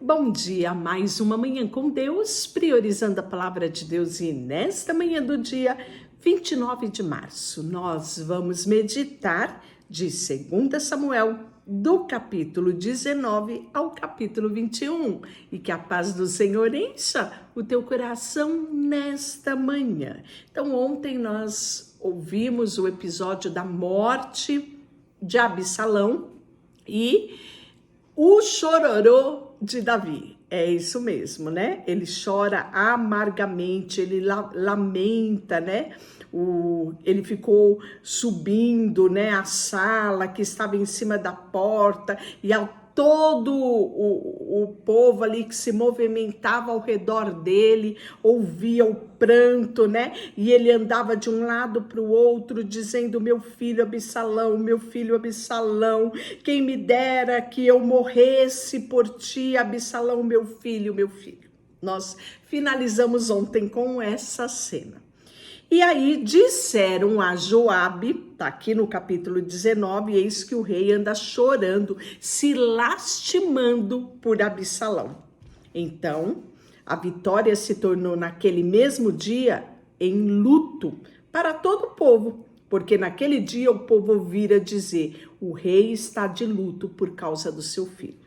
Bom dia, mais uma manhã com Deus, priorizando a palavra de Deus, e nesta manhã do dia 29 de março, nós vamos meditar de 2 Samuel, do capítulo 19 ao capítulo 21, e que a paz do Senhor encha o teu coração nesta manhã. Então, ontem nós ouvimos o episódio da morte de Absalão e o chororô de Davi. É isso mesmo, né? Ele chora amargamente, ele lamenta, né? Ele ficou subindo, né, a sala que estava em cima da porta, e todo o povo ali que se movimentava ao redor dele ouvia o pranto, né? E ele andava de um lado para o outro dizendo: meu filho Absalão, quem me dera que eu morresse por ti, Absalão, meu filho, meu filho. Nós finalizamos ontem com essa cena. E aí disseram a Joabe, tá aqui no capítulo 19, eis que o rei anda chorando, se lastimando por Absalão. Então, a vitória se tornou naquele mesmo dia em luto para todo o povo, porque naquele dia o povo ouvira dizer: o rei está de luto por causa do seu filho.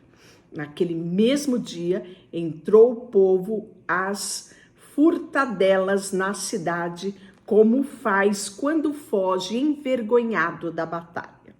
Naquele mesmo dia entrou o povo às furtadelas na cidade, como faz quando foge envergonhado da batalha.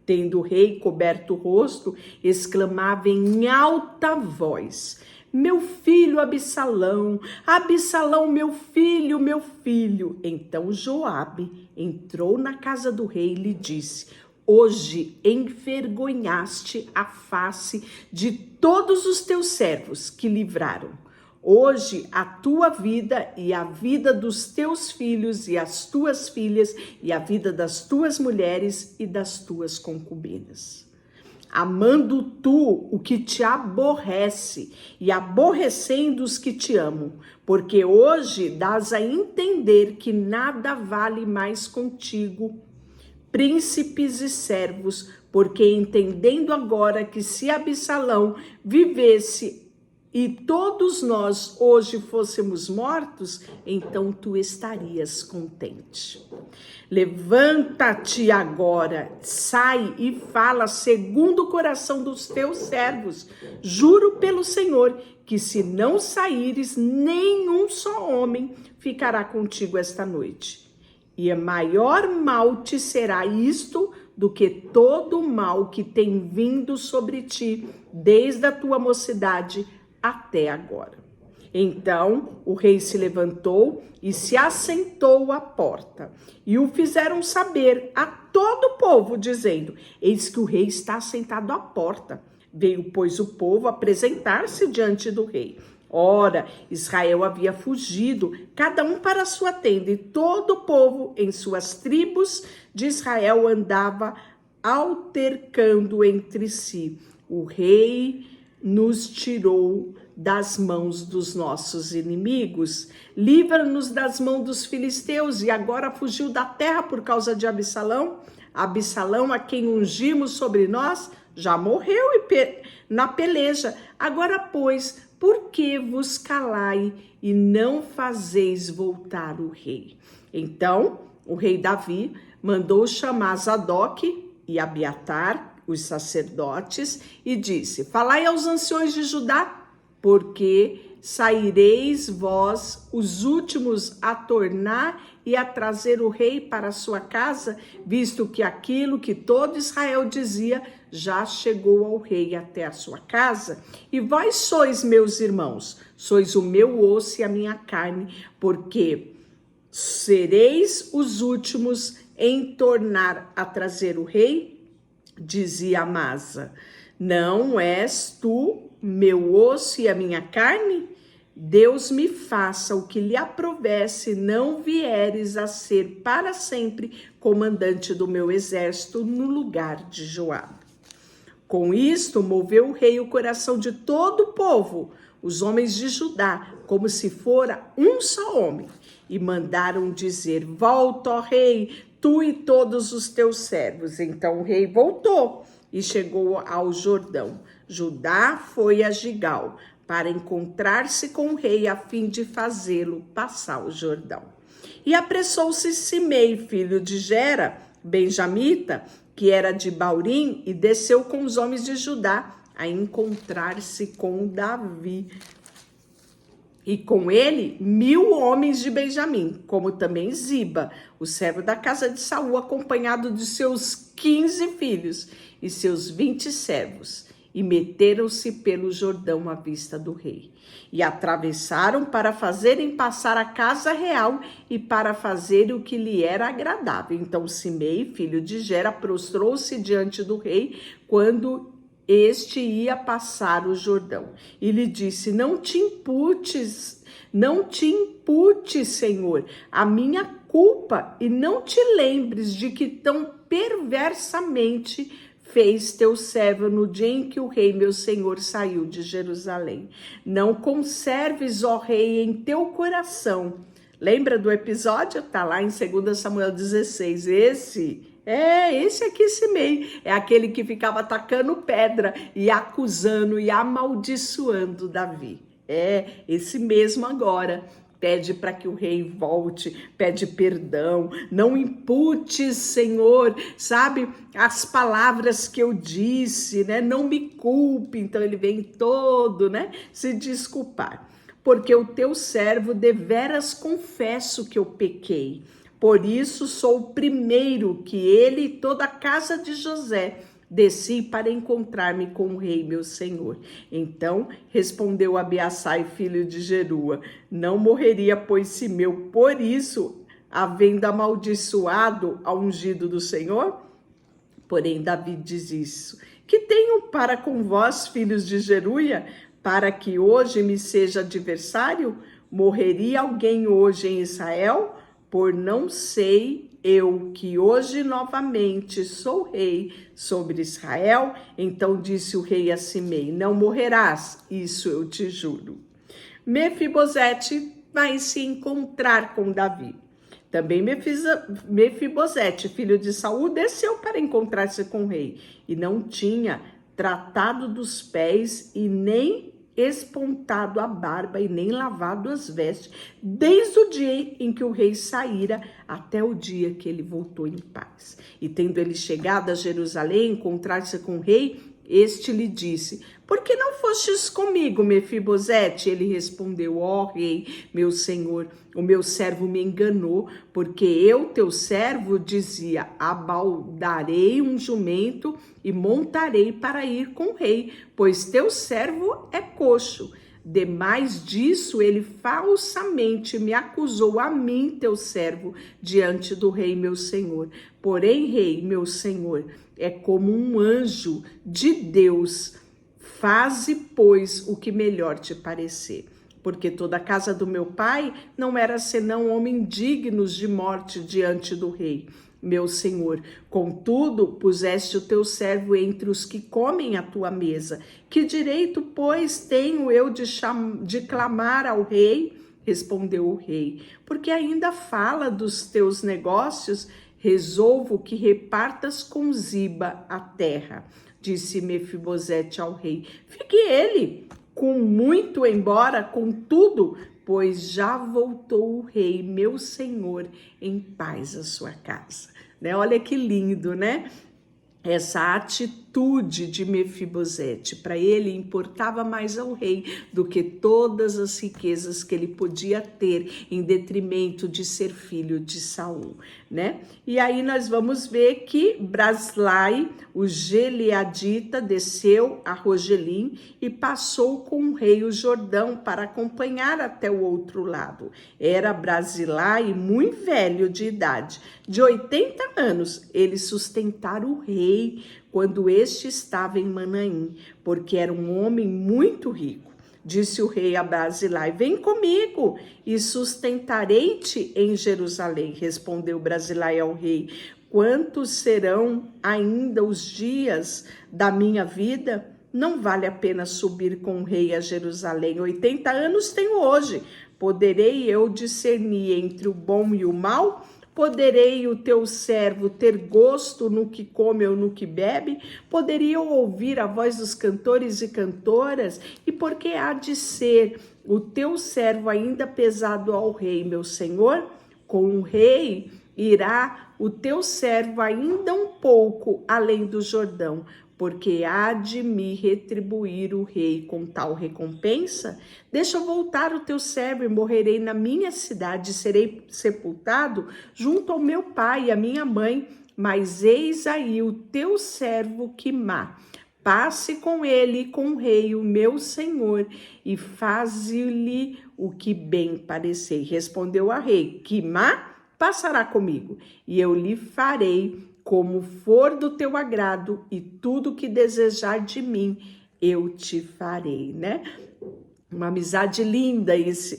Tendo o rei coberto o rosto, exclamava em alta voz: meu filho Absalão, Absalão, meu filho, meu filho. Então Joabe entrou na casa do rei e lhe disse: hoje envergonhaste a face de todos os teus servos que livraram. Hoje a tua vida e a vida dos teus filhos e as tuas filhas e a vida das tuas mulheres e das tuas concubinas. Amando tu o que te aborrece e aborrecendo os que te amam, porque hoje dás a entender que nada vale mais contigo, príncipes e servos, porque entendendo agora que se Absalão vivesse e todos nós hoje fôssemos mortos, então tu estarias contente. Levanta-te agora, sai e fala segundo o coração dos teus servos. Juro pelo Senhor que se não saíres, nenhum só homem ficará contigo esta noite. E maior mal te será isto do que todo o mal que tem vindo sobre ti desde a tua mocidade até agora. Então o rei se levantou e se assentou à porta, e o fizeram saber a todo o povo, dizendo: eis que o rei está assentado à porta. Veio, pois, o povo apresentar-se diante do rei. Ora, Israel havia fugido, cada um para a sua tenda, e todo o povo em suas tribos de Israel andava altercando entre si. O rei nos tirou das mãos dos nossos inimigos, livra-nos das mãos dos filisteus, e agora fugiu da terra por causa de Absalão. Absalão, a quem ungimos sobre nós, já morreu na peleja. Agora, pois, por que vos calai e não fazeis voltar o rei? Então, o rei Davi mandou chamar Zadoque e Abiatar, os sacerdotes, e disse: falai aos anciões de Judá, porque saireis vós os últimos a tornar e a trazer o rei para a sua casa, visto que aquilo que todo Israel dizia já chegou ao rei até a sua casa. E vós sois meus irmãos, sois o meu osso e a minha carne, porque sereis os últimos em tornar a trazer o rei? Dizia Amasa: não és tu meu osso e a minha carne? Deus me faça o que lhe aprouver, se não vieres a ser para sempre comandante do meu exército no lugar de Joabe. Com isto moveu o rei o coração de todo o povo, os homens de Judá, como se fora um só homem, e mandaram dizer: volta, ó rei, tu e todos os teus servos. Então o rei voltou e chegou ao Jordão. Judá foi a Gigal para encontrar-se com o rei a fim de fazê-lo passar o Jordão. E apressou-se Simei, filho de Gera, benjamita, que era de Baurim, e desceu com os homens de Judá a encontrar-se com Davi. E com ele 1000 homens de Benjamim, como também Ziba, o servo da casa de Saul, acompanhado de seus 15 filhos e seus 20 servos. E meteram-se pelo Jordão à vista do rei. E atravessaram para fazerem passar a casa real e para fazer o que lhe era agradável. Então Simei, filho de Gera, prostrou-se diante do rei quando este ia passar o Jordão. E lhe disse: não te imputes, Senhor, a minha culpa, e não te lembres de que tão perversamente fez teu servo no dia em que o rei meu senhor saiu de Jerusalém. Não conserves, ó rei, em teu coração. Lembra do episódio? Tá lá em 2 Samuel 16. Esse aqui, Simei, é aquele que ficava atacando pedra e acusando e amaldiçoando Davi. Esse mesmo agora. Pede para que o rei volte, pede perdão, não imputes, Senhor, sabe, as palavras que eu disse, né? Não me culpe. Então ele vem todo, né, se desculpar. Porque o teu servo deveras confesso que eu pequei. Por isso sou o primeiro que ele e toda a casa de José desci para encontrar-me com o rei, meu senhor. Então respondeu Abiassai, filho de Jerua: não morreria, pois, Simeu, por isso, havendo amaldiçoado ao ungido do Senhor? Porém Davi diz isso: que tenho para com vós, filhos de Jeruia, para que hoje me seja adversário? Morreria alguém hoje em Israel? Por não sei eu que hoje novamente sou rei sobre Israel? Então disse o rei a Simei: não morrerás, isso eu te juro. Mefibosete vai se encontrar com Davi. Também Mefibosete, filho de Saul, desceu para encontrar-se com o rei, e não tinha tratado dos pés e nem espontado a barba e nem lavado as vestes, desde o dia em que o rei saíra até o dia que ele voltou em paz. E tendo ele chegado a Jerusalém, encontrar-se com o rei, este lhe disse: por que não fostes comigo, Mefibosete? Ele respondeu: ó rei, meu senhor, o meu servo me enganou, porque eu, teu servo, dizia: abaldarei um jumento e montarei para ir com o rei, pois teu servo é coxo. Demais disso, ele falsamente me acusou a mim, teu servo, diante do rei, meu senhor. Porém, rei, meu senhor, é como um anjo de Deus. Faze, pois, o que melhor te parecer. Porque toda a casa do meu pai não era senão homens dignos de morte diante do rei, meu senhor. Contudo, puseste o teu servo entre os que comem a tua mesa. Que direito, pois, tenho eu de clamar ao rei? Respondeu o rei: porque ainda fala dos teus negócios, resolvo que repartas com Ziba a terra. Disse Mefibosete ao rei: fique ele com muito embora, contudo, pois já voltou o rei, meu senhor, em paz à sua casa. Né? Olha que lindo, né? Essa atitude de Mefibosete. Para ele importava mais ao rei do que todas as riquezas que ele podia ter, em detrimento de ser filho de Saul, né? E aí nós vamos ver que Braslai, o Gileadita, desceu a Rogelim e passou com o rei o Jordão para acompanhar até o outro lado. Era Brasilai muito velho de idade, de 80 anos. Ele sustentara o rei quando este estava em Manaim, porque era um homem muito rico. Disse o rei a Brasilai: vem comigo e sustentarei-te em Jerusalém. Respondeu Brasilai ao rei: quantos serão ainda os dias da minha vida? Não vale a pena subir com o rei a Jerusalém. 80 anos tenho hoje. Poderei eu discernir entre o bom e o mal? Poderei o teu servo ter gosto no que come ou no que bebe? Poderia eu ouvir a voz dos cantores e cantoras? E por que há de ser o teu servo ainda pesado ao rei, meu senhor? Com o rei irá o teu servo ainda um pouco além do Jordão, porque há de me retribuir o rei com tal recompensa? Deixa voltar o teu servo e morrerei na minha cidade, serei sepultado junto ao meu pai e à minha mãe. Mas eis aí o teu servo Quimá. Passe com ele e com o rei, o meu senhor, e faze-lhe o que bem parecer. Respondeu a rei: Quimá passará comigo, e eu lhe farei como for do teu agrado, e tudo que desejar de mim, eu te farei, né? Uma amizade linda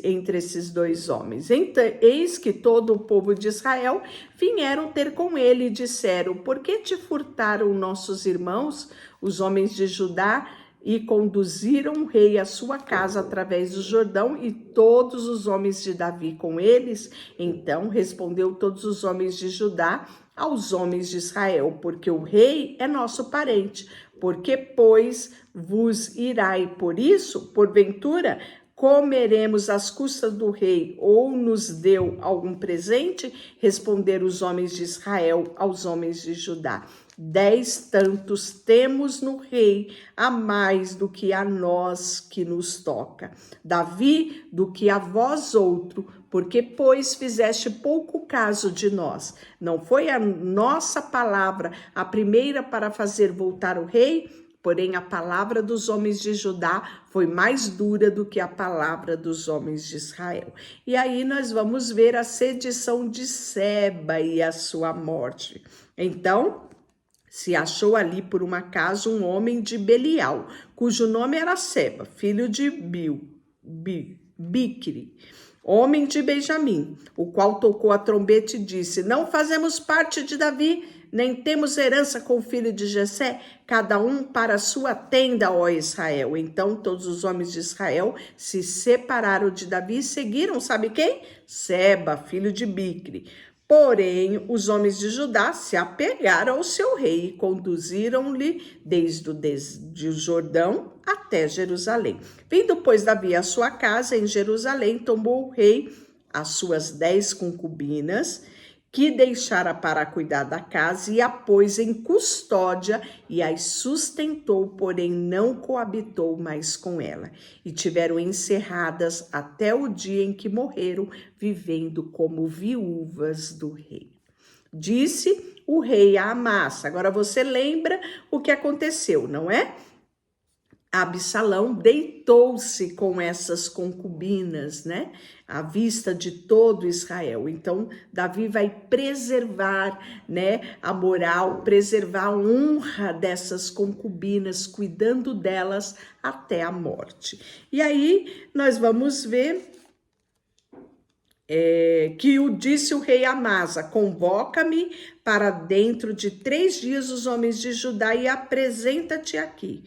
entre esses dois homens. Então, eis que todo o povo de Israel vieram ter com ele e disseram: por que te furtaram nossos irmãos, os homens de Judá, e conduziram o rei à sua casa através do Jordão e todos os homens de Davi com eles? Então respondeu todos os homens de Judá aos homens de Israel: porque o rei é nosso parente. Porque, pois, vos irai por isso? Porventura, comeremos às custas do rei, ou nos deu algum presente? Responderam os homens de Israel aos homens de Judá: 10 tantos temos no rei, a mais do que a nós que nos toca. Davi, do que a vós outro, porque, pois, fizeste pouco caso de nós. Não foi a nossa palavra a primeira para fazer voltar o rei? Porém, a palavra dos homens de Judá foi mais dura do que a palavra dos homens de Israel. E aí nós vamos ver a sedição de Seba e a sua morte. Então, se achou ali por um acaso um homem de Belial, cujo nome era Seba, filho de Bicri, homem de Benjamim, o qual tocou a trombeta e disse: não fazemos parte de Davi, nem temos herança com o filho de Jessé, cada um para a sua tenda, ó Israel. Então todos os homens de Israel se separaram de Davi e seguiram, sabe quem? Seba, filho de Bicri. Porém, os homens de Judá se apegaram ao seu rei e conduziram-lhe desde o Jordão até Jerusalém. Vindo, pois, Davi à sua casa em Jerusalém, tomou o rei as suas 10 concubinas, que deixara para cuidar da casa, e a pôs em custódia e as sustentou, porém não coabitou mais com ela. E tiveram encerradas até o dia em que morreram, vivendo como viúvas do rei. Disse o rei a Amasa. Agora você lembra o que aconteceu, não é? Absalão deitou-se com essas concubinas, né? À vista de todo Israel. Então, Davi vai preservar, né, a moral, preservar a honra dessas concubinas, cuidando delas até a morte. E aí, nós vamos ver que disse o rei Amasa: convoca-me para dentro de 3 dias os homens de Judá e apresenta-te aqui.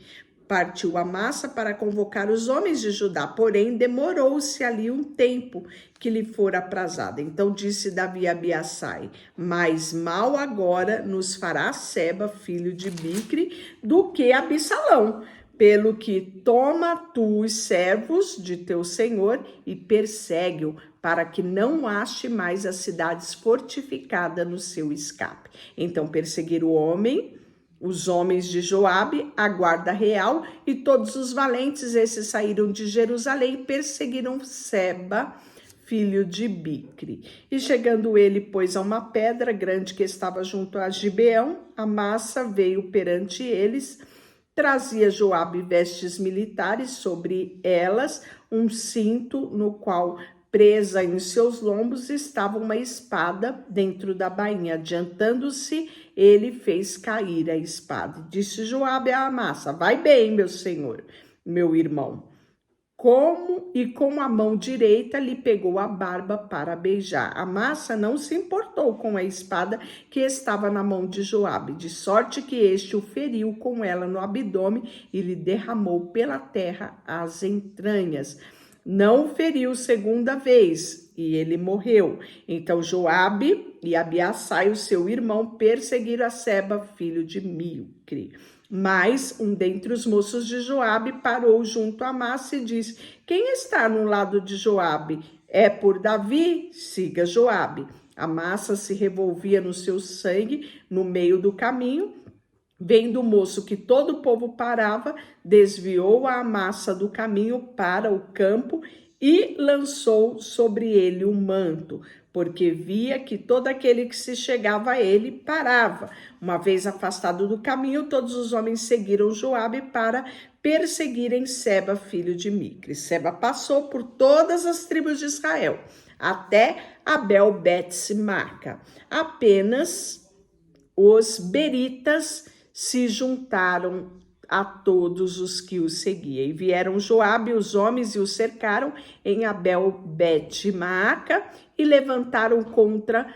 Partiu Amasa para convocar os homens de Judá, porém demorou-se ali um tempo que lhe fora aprazado. Então disse Davi a Abiassai: mais mal agora nos fará Seba, filho de Bicri, do que Absalão. Pelo que toma tu os servos de teu senhor e persegue-o, para que não ache mais as cidades fortificadas no seu escape. Então perseguiram o homem, os homens de Joabe, a guarda real, e todos os valentes, esses saíram de Jerusalém e perseguiram Seba, filho de Bicri. E chegando ele, pois, a uma pedra grande que estava junto a Gibeão, Amasa veio perante eles. Trazia Joabe vestes militares, sobre elas um cinto, no qual, presa em seus lombos, estava uma espada dentro da bainha. Adiantando-se, ele fez cair a espada. Disse Joabe a Amasa: vai bem, meu senhor, meu irmão. Com a mão direita lhe pegou a barba para beijar. Amasa não se importou com a espada que estava na mão de Joabe, de sorte que este o feriu com ela no abdômen e lhe derramou pela terra as entranhas. não feriu segunda vez, e ele morreu. Então Joabe e Abiaçai, o seu irmão, perseguiram a Seba, filho de Micre. Mas um dentre os moços de Joabe parou junto a Amasa e disse: quem está no lado de Joabe? É por Davi? Siga Joabe. Amasa se revolvia no seu sangue no meio do caminho. Vendo o moço que todo o povo parava, desviou a Amasa do caminho para o campo e lançou sobre ele o manto, porque via que todo aquele que se chegava a ele parava. Uma vez afastado do caminho, todos os homens seguiram Joabe para perseguirem Seba, filho de Micre. Seba passou por todas as tribos de Israel, até Abel-Bet-Maca. Apenas os beritas se juntaram a todos os que o seguiam. E vieram Joabe, os homens, e o cercaram em Abel-Bet-Maaca e levantaram contra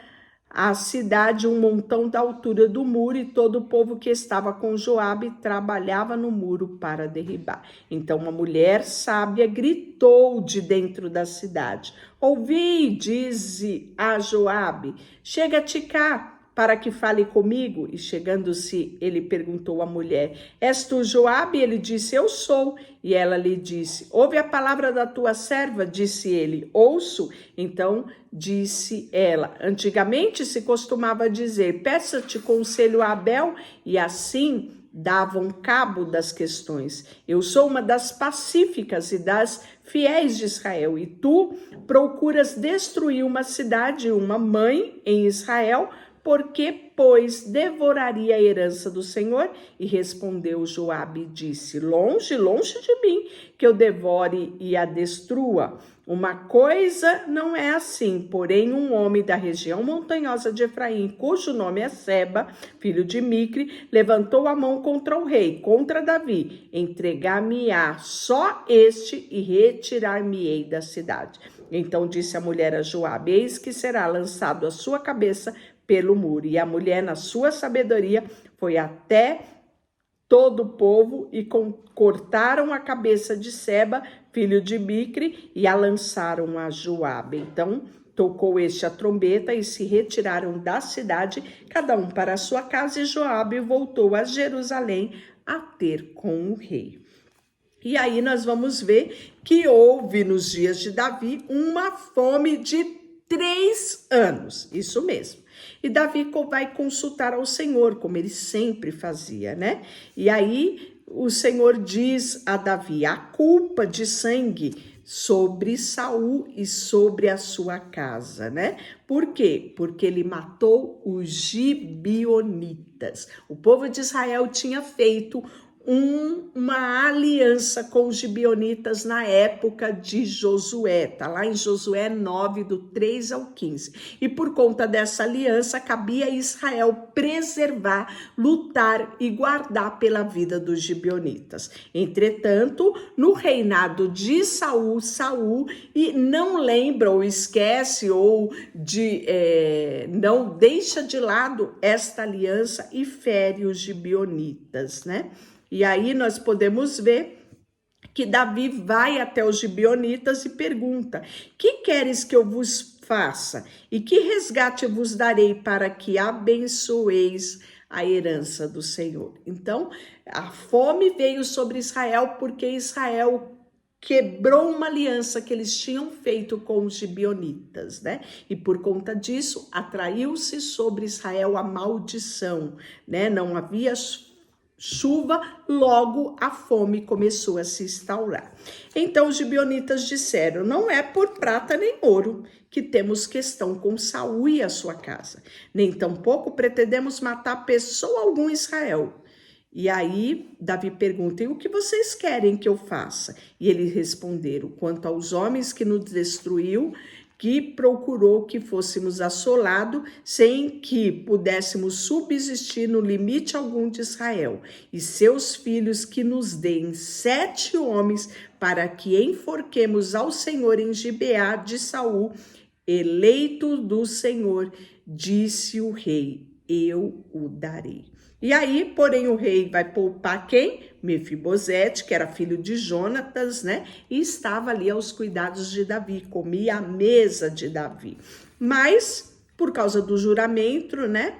a cidade um montão da altura do muro, e todo o povo que estava com Joabe trabalhava no muro para derribar. Então uma mulher sábia gritou de dentro da cidade: ouvi, dize a Joabe, chega-te cá, para que fale comigo. E chegando-se, ele perguntou à mulher: és tu Joabe? Ele disse: eu sou. E ela lhe disse: ouve a palavra da tua serva. Disse ele: ouço. Então disse ela: antigamente se costumava dizer, peça-te conselho a Abel, e assim davam cabo das questões. Eu sou uma das pacíficas e das fiéis de Israel, e tu procuras destruir uma cidade, uma mãe em Israel, porque, pois, devoraria a herança do Senhor? E respondeu Joabe e disse: longe, longe de mim, que eu devore e a destrua. Uma coisa não é assim, porém um homem da região montanhosa de Efraim, cujo nome é Seba, filho de Micre, levantou a mão contra o rei, contra Davi: entregar-me-á só este e retirar-me-ei da cidade. Então disse a mulher a Joabe: eis que será lançado a sua cabeça pelo muro. E a mulher, na sua sabedoria, foi até todo o povo e cortaram a cabeça de Seba, filho de Micre, e a lançaram a Joabe. Então tocou este a trombeta e se retiraram da cidade, cada um para a sua casa, e Joabe voltou a Jerusalém a ter com o rei. E aí nós vamos ver que houve nos dias de Davi uma fome de 3 anos, isso mesmo. E Davi vai consultar ao Senhor, como ele sempre fazia, né? E aí o Senhor diz a Davi: a culpa de sangue sobre Saul e sobre a sua casa, né? Por quê? Porque ele matou os gibeonitas. O povo de Israel tinha feito uma aliança com os gibeonitas na época de Josué, tá lá em Josué 9, do 3 ao 15. E por conta dessa aliança, cabia a Israel preservar, lutar e guardar pela vida dos gibeonitas. Entretanto, no reinado de Saul e não lembra ou esquece ou não deixa de lado esta aliança e fere os gibeonitas, né? E aí nós podemos ver que Davi vai até os gibeonitas e pergunta: que queres que eu vos faça? E que resgate vos darei para que abençoeis a herança do Senhor? Então, a fome veio sobre Israel porque Israel quebrou uma aliança que eles tinham feito com os gibeonitas, né? E por conta disso, atraiu-se sobre Israel a maldição, né? Não havia chuva, logo a fome começou a se instaurar. Então os gibeonitas disseram: não é por prata nem ouro que temos questão com Saul e a sua casa, nem tampouco pretendemos matar pessoa alguma em Israel. E aí Davi pergunta: e o que vocês querem que eu faça? E eles responderam: quanto aos homens que nos destruiu, que procurou que fôssemos assolados sem que pudéssemos subsistir no limite algum de Israel, e seus filhos que nos deem 7 homens para que enforquemos ao Senhor em Gibeá de Saul, eleito do Senhor. Disse o rei: eu o darei. E aí, porém, o rei vai poupar quem? Mefibosete, que era filho de Jonatas, né? E estava ali aos cuidados de Davi, comia à mesa de Davi. Mas, por causa do juramento, né?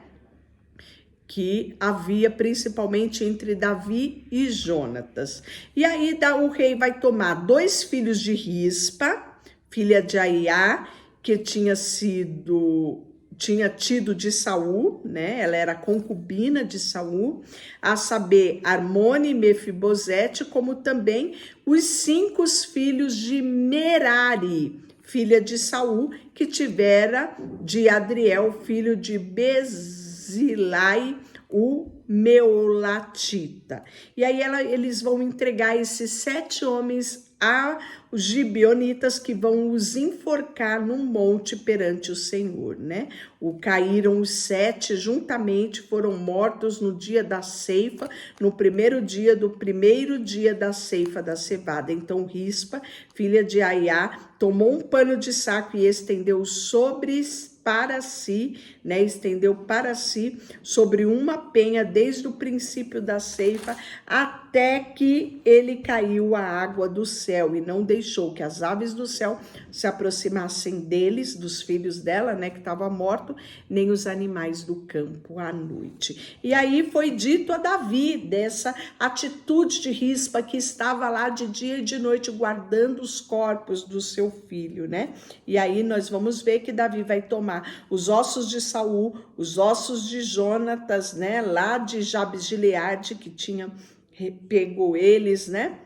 Que havia principalmente entre Davi e Jonatas. E aí o rei vai tomar 2 filhos de Rispa, filha de Aiá, que tinha tido de Saul, né? Ela era concubina de Saul, a saber, Armone e Mefibosete, como também os 5 filhos de Merari, filha de Saul, que tivera de Adriel, filho de Bezilai, o Meolatita. E aí eles vão entregar esses 7 homens aos gibeonitas, que vão os enforcar num monte perante o Senhor, né? Caíram os 7 juntamente, foram mortos no dia da ceifa, no primeiro dia da ceifa da cevada. Então Rispa, filha de Aiá, tomou um pano de saco e estendeu para si, né, estendeu para si sobre uma penha desde o princípio da ceifa até que ele caiu a água do céu, e não deixou que as aves do céu se aproximassem deles, dos filhos dela, né, que estava morto, nem os animais do campo à noite. E aí foi dito a Davi dessa atitude de Rispa, que estava lá de dia e de noite guardando os corpos do seu filho, né? E aí nós vamos ver que Davi vai tomar os ossos de Saul, os ossos de Jonatas, né, lá de Jabes de Gileade, que tinha pego eles, né?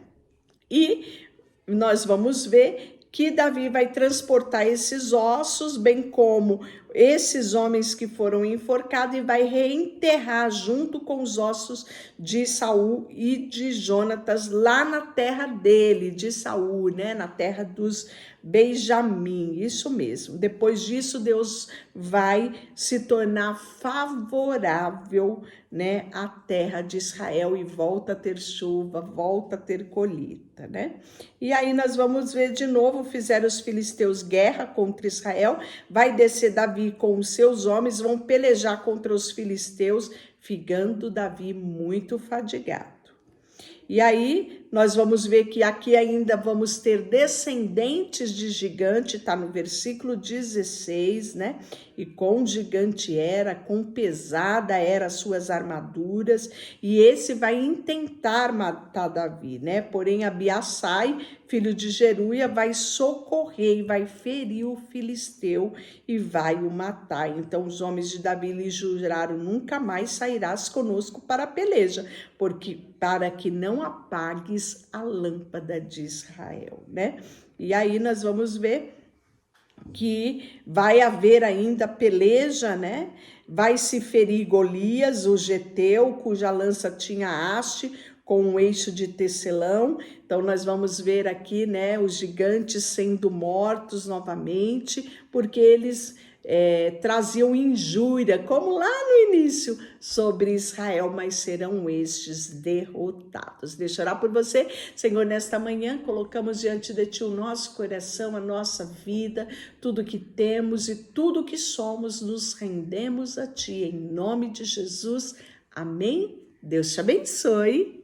E nós vamos ver que Davi vai transportar esses ossos, bem como esses homens que foram enforcados, e vai reenterrar junto com os ossos de Saul e de Jonatas lá na terra dele, de Saul, né? Na terra dos Benjamim, isso mesmo. Depois disso, Deus vai se tornar favorável, né, à terra de Israel, e volta a ter chuva, volta a ter colheita, né? E aí nós vamos ver de novo, fizeram os filisteus guerra contra Israel, vai descer Davi com os seus homens, vão pelejar contra os filisteus, ficando Davi muito fadigado. E aí nós vamos ver que aqui ainda vamos ter descendentes de gigante, tá no versículo 16, né? E com gigante era, com pesada era as suas armaduras, e esse vai intentar matar Davi, né? Porém Abiassai, filho de Geruia, vai socorrer e vai ferir o filisteu e vai o matar. Então os homens de Davi lhe juraram: nunca mais sairás conosco para a peleja, para que não apagues a lâmpada de Israel, né? E aí nós vamos ver que vai haver ainda peleja, né? Vai se ferir Golias, o geteu, cuja lança tinha haste com um eixo de tecelão. Então nós vamos ver aqui, né, os gigantes sendo mortos novamente, porque eles traziam injúria, como lá no início, sobre Israel, mas serão estes derrotados. Deixa eu orar por você. Senhor, nesta manhã colocamos diante de Ti o nosso coração, a nossa vida, tudo que temos e tudo que somos, nos rendemos a Ti, em nome de Jesus. Amém? Deus te abençoe.